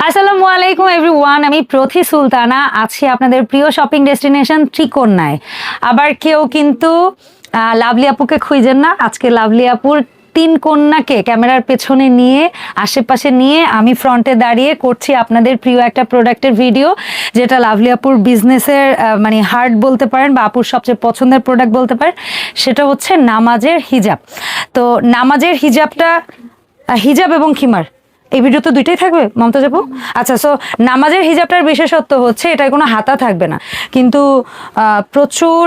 আসসালামু আলাইকুম এভরিওয়ান, আমি প্রথি সুলতানা আছি আপনাদের প্রিয় শপিং ডেস্টিনেশন ত্রিকোণায়। আবার কেউ কিন্তু লাভলি আপুকে খুঁজেন না। আজকে লাভলি আপুর তিন কন্যাকে ক্যামেরার পেছনে নিয়ে আশেপাশে নিয়ে আমি ফ্রন্টে দাঁড়িয়ে করছি আপনাদের প্রিয় একটা প্রোডাক্টের ভিডিও, যেটা লাভলি আপুর বিজনেসের মানে হার্ট বলতে পারেন বা আপুর সবচেয়ে পছন্দের প্রোডাক্ট বলতে পারেন। সেটা হচ্ছে নামাজের হিজাব। তো নামাজের হিজাবটা হিজাব এবং খিমার এই ভিডিও তো দুইটাই থাকবে মমতাজ আপু। আচ্ছা, সো নামাজের হিজাবটার বিশেষত্ব হচ্ছে এটার কোনো হাতা থাকবে না, কিন্তু প্রচুর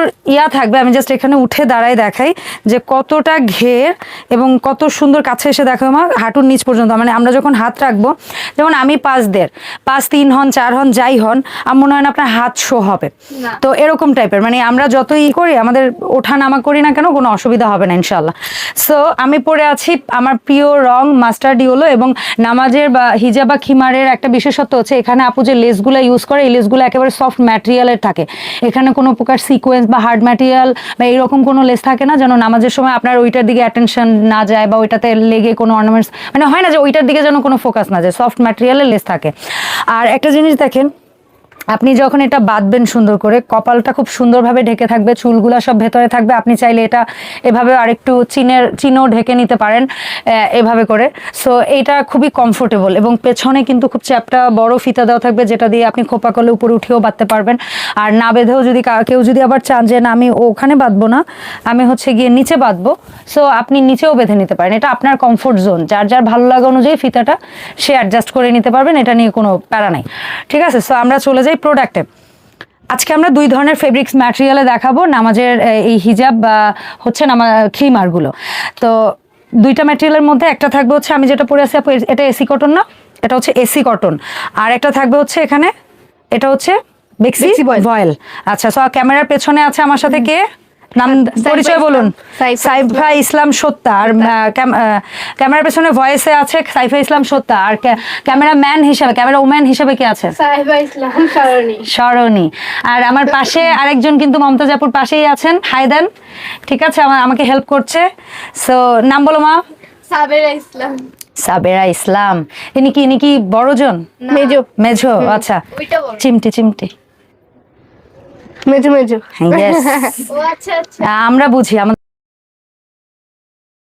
থাকবে। আমি জাস্ট এখানে উঠে দাঁড়াই দেখাই যে কতটা ঘের এবং কত সুন্দর কাছে এসে দেখো আমার হাঁটুর নিচ পর্যন্ত। মানে আমরা যখন হাত রাখবো, যেমন আমি 5.5, 5.3 হন 4 হন যাই হন, আমার মনে হয় না আপনার হাত শো হবে। তো এরকম টাইপের মানে আমরা যতই করি আমাদের ওঠা নামা করি না কেন কোনো অসুবিধা হবে না ইনশাল্লাহ। সো আমি পরে আছি আমার প্রিয় রং মাস্টার্ড ইয়েলো, এবং নামাজের বা হিজাব বা খিমারের একটা বিশেষত্ব হচ্ছে এখানে আপু যে লেসগুলো ইউজ করে এই লেসগুলো একেবারে সফট ম্যাটেরিয়ালের থাকে। এখানে কোনো প্রকার সিকোয়েন্স বা হার্ড ম্যাটেরিয়াল বা এইরকম কোনো লেস থাকে না, যেন নামাজের সময় আপনার ওইটার দিকে অ্যাটেনশন না যায় বা ওইটাতে লেগে কোনো অর্নামেন্টস মানে হয় না যে ওইটার দিকে যেন কোনো ফোকাস না যায়, সফট ম্যাটেরিয়ালের লেস থাকে। আর একটা জিনিস দেখেন, আপনি যখন এটা বাঁধবেন সুন্দর করে, কপালটা খুব সুন্দরভাবে ঢেকে থাকবে, চুলগুলা সব ভেতরে থাকবে। আপনি চাইলে এটা এভাবে আরেকটু চিনও ঢেকে নিতে পারেন এভাবে করে। সো এইটা খুবই কমফোর্টেবল, এবং পেছনে কিন্তু খুব চ্যাপটা বড় ফিতা দেওয়া থাকবে, যেটা দিয়ে আপনি খোপা করলে উপরে উঠেও বাঁধতে পারবেন। আর না বেঁধেও যদি কেউ যদি আবার চান যে না আমি ওখানে বাঁধবো না, আমি হচ্ছে গিয়ে নিচে বাঁধবো, সো আপনি নিচেও বেঁধে নিতে পারেন। এটা আপনার কমফোর্ট জোন, যার যার ভালো লাগা অনুযায়ী ফিতাটা সে অ্যাডজাস্ট করে নিতে পারবেন, এটা নিয়ে কোনো প্যারা নাই। ঠিক আছে, সো আমরা চলে যাই প্রোডাক্টে। আজকে আমরা দুই ধরনের ফেব্রিক্স ম্যাটেরিয়ালে দেখাবো নামাজের এই হিজাব বা হচ্ছে খিমারগুলো। তো দুইটা ম্যাটেরিয়ালের মধ্যে একটা থাকবে হচ্ছে আমি যেটা পরে আছি আপু, এটা এসি কটন না, এটা হচ্ছে এসি কটন। আর একটা থাকবে হচ্ছে এখানে, এটা হচ্ছে বেক্সি ভয়েল। আচ্ছা, সো ক্যামেরার পেছনে আছে আমার সাথে কে, নাম পরিচয় বলুন। সাইফা ইসলাম সত্তা। আর ক্যামেরার পেছনে ভয়েসে আছে সাইফা ইসলাম সত্তা। আর ক্যামেরা ম্যান হিসেবে, ক্যামেরা ওম্যান হিসেবে কে আছে? সাইফা ইসলাম সরণি। আর আমার পাশে আরেকজন কিন্তু মমতাজ আপুর পাশেই আছেন, হায়দান। ঠিক আছে, আমাকে হেল্প করছে। সো নাম বলো মা। সাবেরা ইসলাম। সাবেরা ইসলাম। ইনি কি বড়জন? মেজো। মেজো, আচ্ছা। চিমটি মেজো। Yes. ও আচ্ছা। আমরা বুঝি, আমাদের